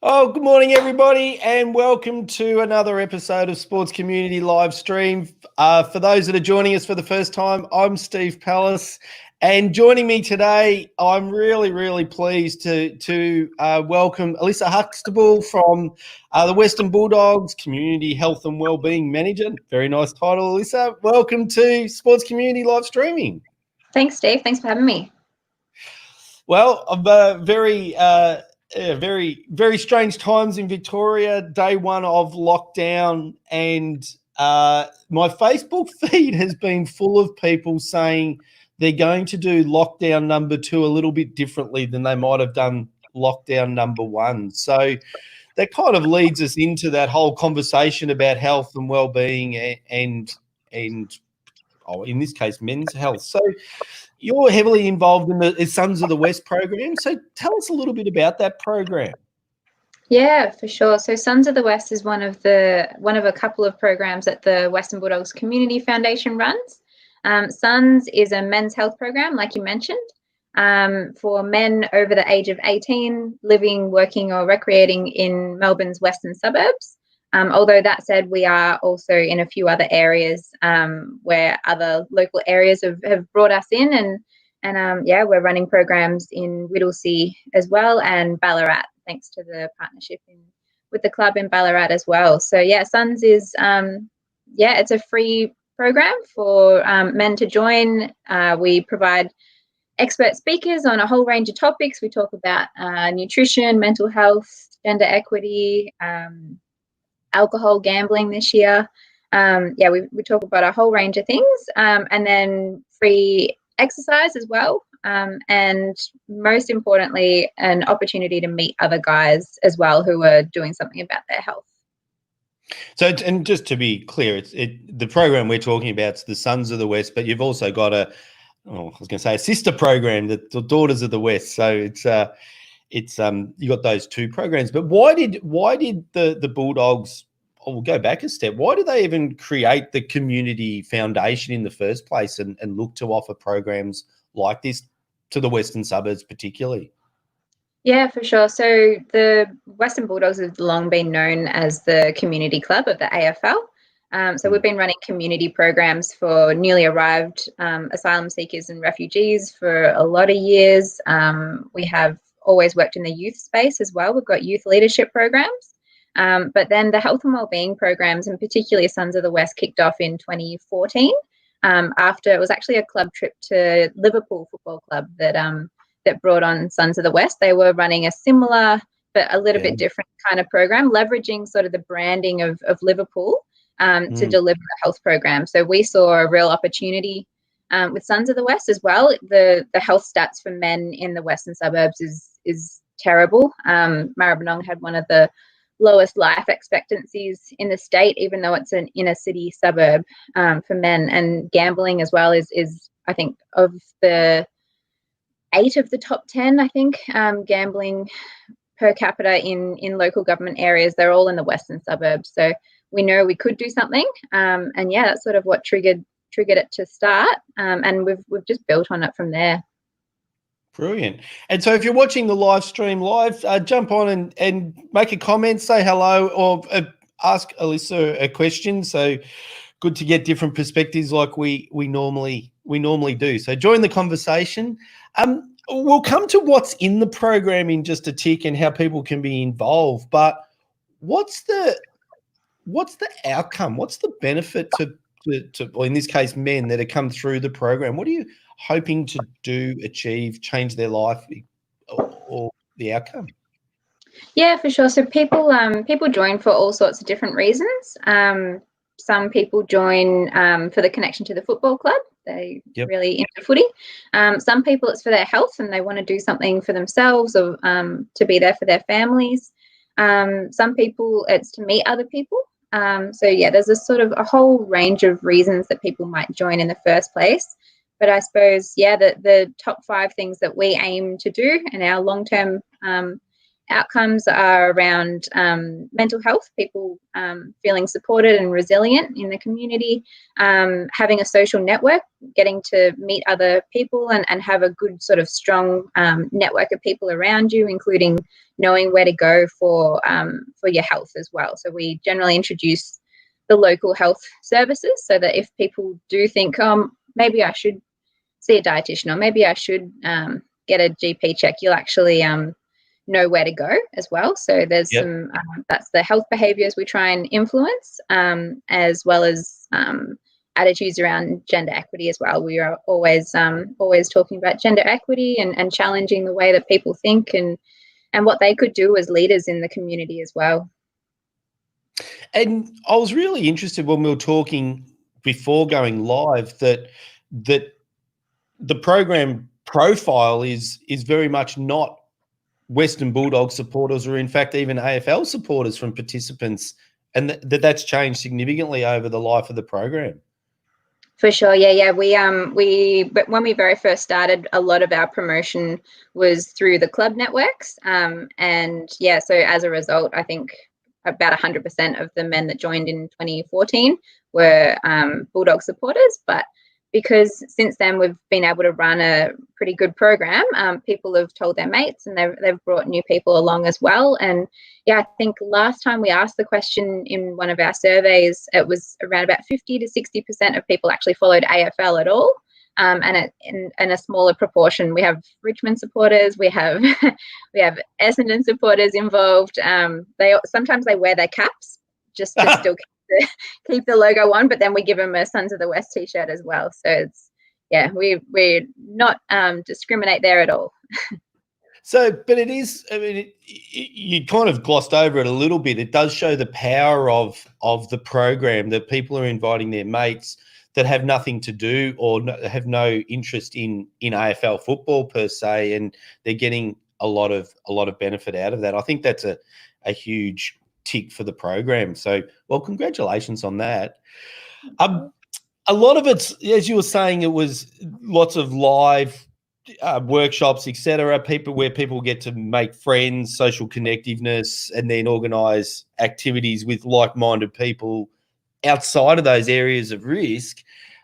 Oh, good morning, everybody, and welcome to another episode of Sports Community Livestream. For those that are joining us for the first time, I'm Steve Pallas, and joining me today, I'm really pleased to welcome Alyssa Huxtable from the Western Bulldogs, Community Health and Wellbeing Manager. Very nice title, Alyssa. Welcome to Sports Community Livestreaming. Thanks, Steve. Thanks for having me. Well, I'm very strange times in Victoria. Day one of lockdown, and my Facebook feed has been full of people saying they're going to do lockdown number 2 a little bit differently than they might have done lockdown number 1. So that kind of leads us into that whole conversation about health and well-being and in this case, men's health. So you're heavily involved in the Sons of the West program. So tell us a little bit about that program. Yeah, for sure. So Sons of the West is one of a couple of programs that the Western Bulldogs Community Foundation runs. Sons is a men's health program, like you mentioned, for men over the age of 18 living, working or recreating in Melbourne's western suburbs. Although that said, we are also in a few other areas where other local areas have brought us in, and we're running programs in Whittlesea as well and Ballarat, thanks to the partnership with the club in Ballarat as well. So yeah, Sons is it's a free program for men to join. We provide expert speakers on a whole range of topics. We talk about nutrition, mental health, gender equity, alcohol, gambling this year. We talk about a whole range of things, and then free exercise as well, and most importantly, an opportunity to meet other guys as well who are doing something about their health. So, and just to be clear, the program we're talking about is the Sons of the West, but you've also got a sister program, the Daughters of the West. So it's you got those two programs. But why did the Bulldogs, we'll go back a step, why did they even create the community foundation in the first place and look to offer programs like this to the western suburbs particularly? Yeah, for sure. So the Western Bulldogs have long been known as the community club of the AFL. So we've been running community programs for newly arrived asylum seekers and refugees for a lot of years. We have always worked in the youth space as well. We've got youth leadership programs. But then the health and wellbeing programs, and particularly Sons of the West, kicked off in 2014 after it was actually a club trip to Liverpool Football Club that brought on Sons of the West. They were running a similar but a little bit different kind of program, leveraging sort of the branding of Liverpool to deliver a health program. So we saw a real opportunity with Sons of the West as well. The health stats for men in the western suburbs is terrible. Maribyrnong had one of the lowest life expectancies in the state, even though it's an inner city suburb for men. And gambling as well is I think of the 8 of the top 10, I think, gambling per capita in local government areas, they're all in the western suburbs. So we know we could do something, and that's sort of what triggered it to start, and we've just built on it from there. Brilliant. And so if you're watching the live stream live, jump on and make a comment, say hello, or ask Alyssa a question. So good to get different perspectives like we normally do. So join the conversation. We'll come to what's in the program in just a tick and how people can be involved. But what's the outcome? What's the benefit to or in this case, men that have come through the program? What are you hoping to do, achieve, change their life, or the outcome? Yeah, for sure. So people join for all sorts of different reasons. Some people join for the connection to the football club. They really into footy. Some people it's for their health and they want to do something for themselves or to be there for their families. Some people it's to meet other people. There's a whole range of reasons that people might join in the first place. But I suppose, the top 5 things that we aim to do in our long-term outcomes are around mental health, people feeling supported and resilient in the community, having a social network, getting to meet other people and have a good sort of strong network of people around you, including knowing where to go for your health as well. So we generally introduce the local health services so that if people do think, maybe I should see a dietitian or maybe I should get a GP check, you'll actually know where to go as well. So there's some that's the health behaviors we try and influence, as well as attitudes around gender equity as well. We are always talking about gender equity and challenging the way that people think and what they could do as leaders in the community as well. And I was really interested when we were talking before going live that the program profile is very much not Western Bulldogs supporters, or in fact even AFL supporters from participants, and that's changed significantly over the life of the program. For sure, yeah. But when we very first started, a lot of our promotion was through the club networks, and yeah. So as a result, I think about 100% of the men that joined in 2014 were Bulldog supporters, but because since then we've been able to run a pretty good program, people have told their mates and they've brought new people along as well. And yeah, I think last time we asked the question in one of our surveys, it was around about 50 to 60% of people actually followed AFL at all. And in a smaller proportion, we have Richmond supporters, we have Essendon supporters involved. Sometimes they wear their caps just to still keep the logo on, but then we give them a Sons of the West t-shirt as well. So it's we're not discriminate there at all. So, but it is, I mean, you kind of glossed over it a little bit. It does show the power of the program, that people are inviting their mates that have nothing to do or have no interest in AFL football per se, and they're getting a lot of benefit out of that. I think that's a huge tick for the program. So, well, congratulations on that. A lot of it's, as you were saying, it was lots of live workshops, etc. Where people get to make friends, social connectiveness, and then organise activities with like-minded people outside of those areas of risk.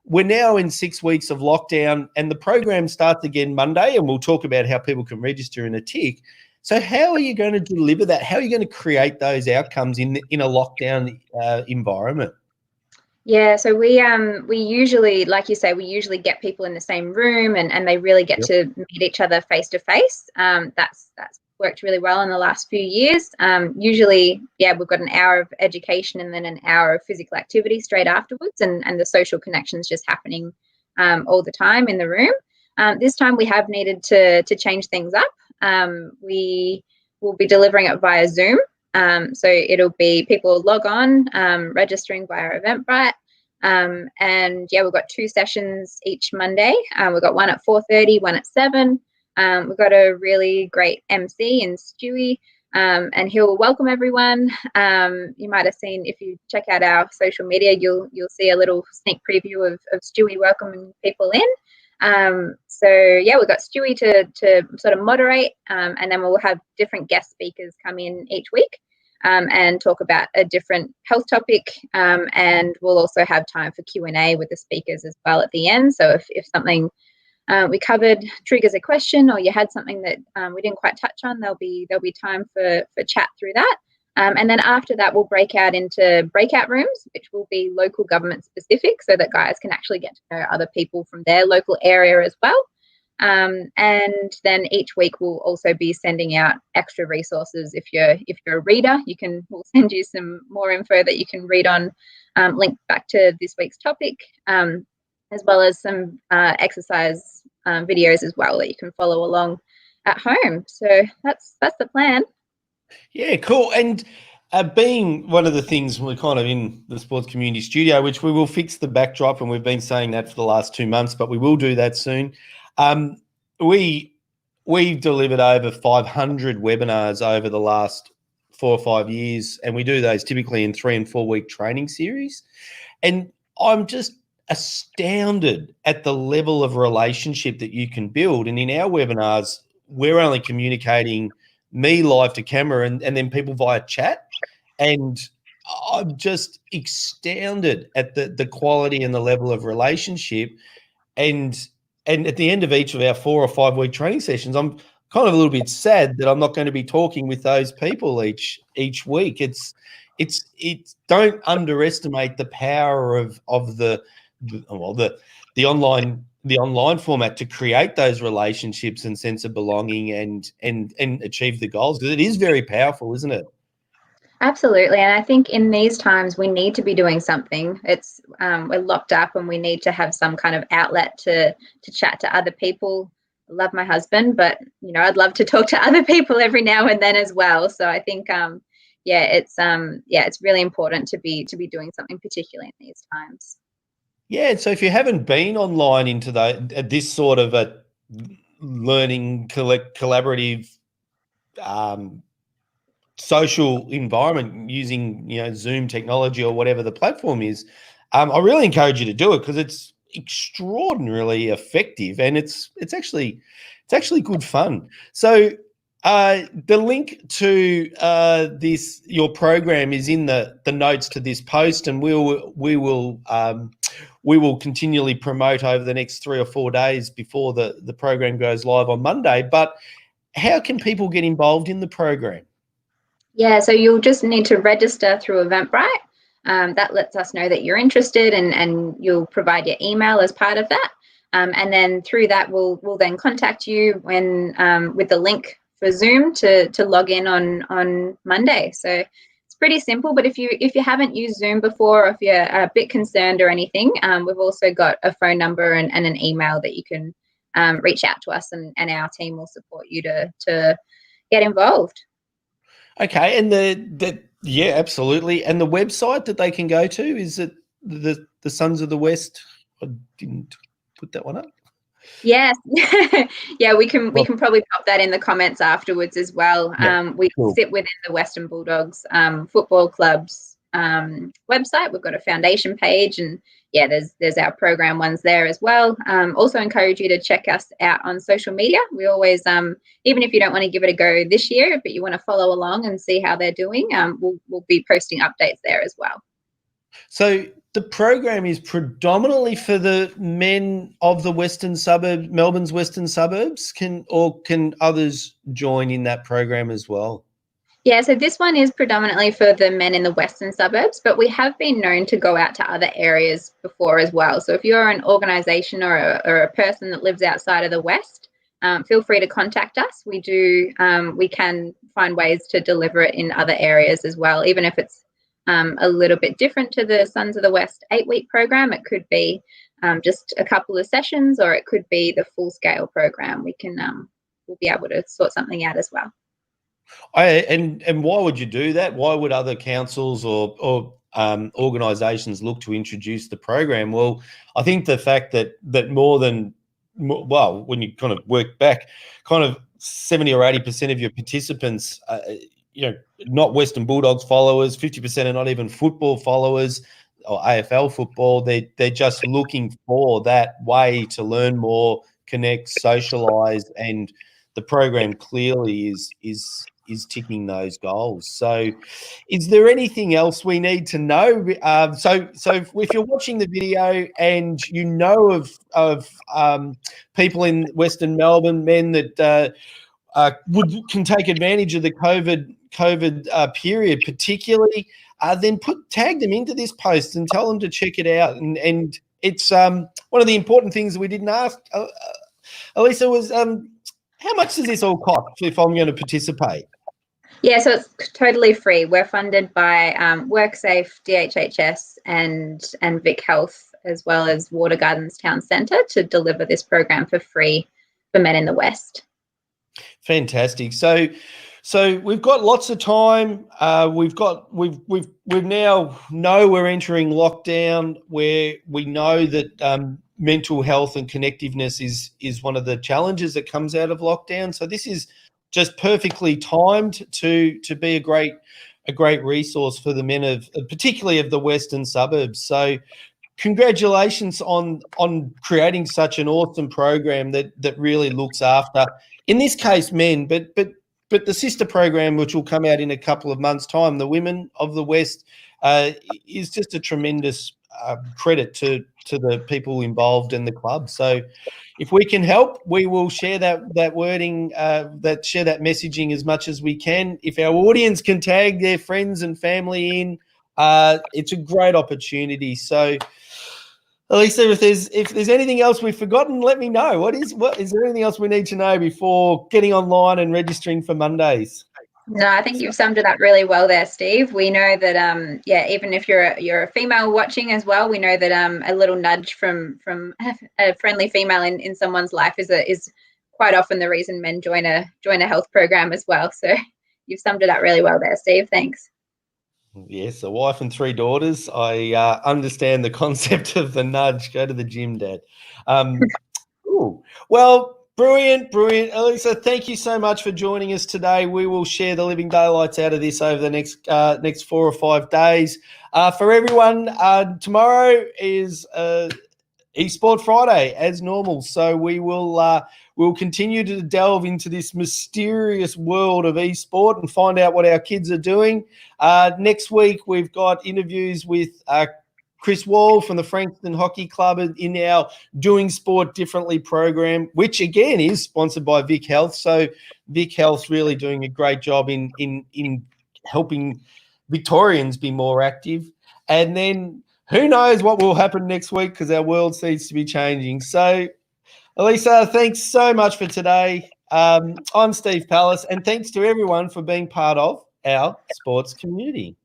We're now in 6 weeks of lockdown, and the program starts again Monday, and we'll talk about how people can register in a tick. So how are you going to deliver that? How are you going to create those outcomes in a lockdown environment? Yeah, so we usually, like you say, we usually get people in the same room and they really get to meet each other face to face. That's worked really well in the last few years. Usually, we've got an hour of education and then an hour of physical activity straight afterwards, and the social connections just happening all the time in the room. This time we have needed to change things up. We will be delivering it via Zoom. So it'll be people log on, registering via Eventbrite. And we've got 2 sessions each Monday. We've got one at 4:30, one at 7. We've got a really great MC in Stewie, and he'll welcome everyone. You might have seen, if you check out our social media, you'll see a little sneak preview of Stewie welcoming people in. We've got Stewie to sort of moderate, and then we'll have different guest speakers come in each week and talk about a different health topic, and we'll also have time for Q&A with the speakers as well at the end. So if something we covered triggers a question, or you had something that we didn't quite touch on, there'll be time for chat through that. And then after that, we'll break out into breakout rooms, which will be local government specific, so that guys can actually get to know other people from their local area as well. And then each week we'll also be sending out extra resources. If you're a reader, we'll send you some more info that you can read on, linked back to this week's topic, as well as some exercise videos as well that you can follow along at home. So that's the plan. Yeah, cool. And being one of the things, we're kind of in the sports community studio, which we will fix the backdrop, and we've been saying that for the last 2 months, but we will do that soon. We've delivered over 500 webinars over the last 4 or 5 years, and we do those typically in 3 and 4 week training series. And I'm just astounded at the level of relationship that you can build. And in our webinars, we're only communicating me live to camera and then people via chat. And I'm just astounded at the quality and the level of relationship. And at the end of each of our 4 or 5 week training sessions, I'm kind of a little bit sad that I'm not going to be talking with those people each week. It's don't underestimate the power of the online format to create those relationships and sense of belonging and achieve the goals, because it is very powerful, isn't it? Absolutely. And I think in these times, we need to be doing something. It's we're locked up and we need to have some kind of outlet to chat to other people. I love my husband, but, you know, I'd love to talk to other people every now and then as well. So I think, it's really important to be doing something, particularly in these times. Yeah. So if you haven't been online into this sort of a learning collaborative social environment using, you know, Zoom technology or whatever the platform is, I really encourage you to do it, because it's extraordinarily effective and it's actually good fun. So the link to your program is in the notes to this post, and we will continually promote over the next 3 or 4 days before the program goes live on Monday. But how can people get involved in the program? Yeah, so you'll just need to register through Eventbrite. That lets us know that you're interested, and you'll provide your email as part of that. And then through that, we'll then contact you with the link for Zoom to log in on Monday. So it's pretty simple. But if you haven't used Zoom before, or if you're a bit concerned or anything, we've also got a phone number and an email that you can reach out to us, and our team will support you to get involved. Okay, and yeah, absolutely. And the website that they can go to, is it the Sons of the West? I didn't put that one up. Yes, yeah, we can probably pop that in the comments afterwards as well. Yeah, we cool. sit within the Western Bulldogs football club's website. We've got a foundation page, and yeah, there's our program ones there as well. Also encourage you to check us out on social media. We always, even if you don't want to give it a go this year, but you want to follow along and see how they're doing, we'll be posting updates there as well. So the program is predominantly for the men of the western suburbs, Melbourne's western suburbs. Can others join in that program as well? Yeah, so this one is predominantly for the men in the western suburbs, but we have been known to go out to other areas before as well. So if you're an organisation or a person that lives outside of the West, feel free to contact us. We can find ways to deliver it in other areas as well, even if it's a little bit different to the Sons of the West 8-week program. It could be just a couple of sessions, or it could be the full-scale program. We'll be able to sort something out as well. And why would you do that? Why would other councils or organisations look to introduce the program? Well, I think the fact that when you kind of work back, kind of 70 or 80% of your participants, not Western Bulldogs followers, 50% are not even football followers or AFL football. They're just looking for that way to learn more, connect, socialise, and the program clearly is ticking those goals. So is there anything else we need to know? So if you're watching the video and you know of people in Western Melbourne, men that can take advantage of the COVID period particularly, then tag them into this post and tell them to check it out. And it's one of the important things that we didn't ask, Alyssa, was how much does this all cost if I'm going to participate? Yeah, so it's totally free. We're funded by WorkSafe, DHHS, and Vic Health, as well as Water Gardens Town Centre, to deliver this program for free for men in the West. Fantastic. So we've got lots of time. We now know we're entering lockdown, where we know that mental health and connectiveness is one of the challenges that comes out of lockdown. So this is just perfectly timed to be a great resource for the men particularly of the western suburbs. So congratulations on creating such an awesome program that really looks after, in this case, men, but but the sister program, which will come out in a couple of months' time, the Women of the West, is just a tremendous credit to the people involved in the club. So if we can help, we will share that wording, share that messaging as much as we can. If our audience can tag their friends and family in, it's a great opportunity. So, Alyssa, if there's anything else we've forgotten, let me know. Is there anything else we need to know before getting online and registering for Mondays? No, I think you've summed it up really well there, Steve. We know that even if you're a female watching as well, we know that a little nudge from a friendly female in someone's life is quite often the reason men join a health program as well. So you've summed it up really well there, Steve. Thanks. Yes, a wife and 3 daughters. I understand the concept of the nudge. Go to the gym, Dad. Cool. Well, brilliant. Alyssa, thank you so much for joining us today. We will share the living daylights out of this over the next 4 or 5 days. For everyone, tomorrow is eSport Friday as normal. So we'll continue to delve into this mysterious world of eSport and find out what our kids are doing. Next week, we've got interviews with Chris Wall from the Frankston Hockey Club in our Doing Sport Differently program, which again is sponsored by Vic Health. So Vic Health's really doing a great job in helping Victorians be more active. And then who knows what will happen next week, because our world seems to be changing. So, Alyssa, thanks so much for today. I'm Steve Pallas, and thanks to everyone for being part of our sports community.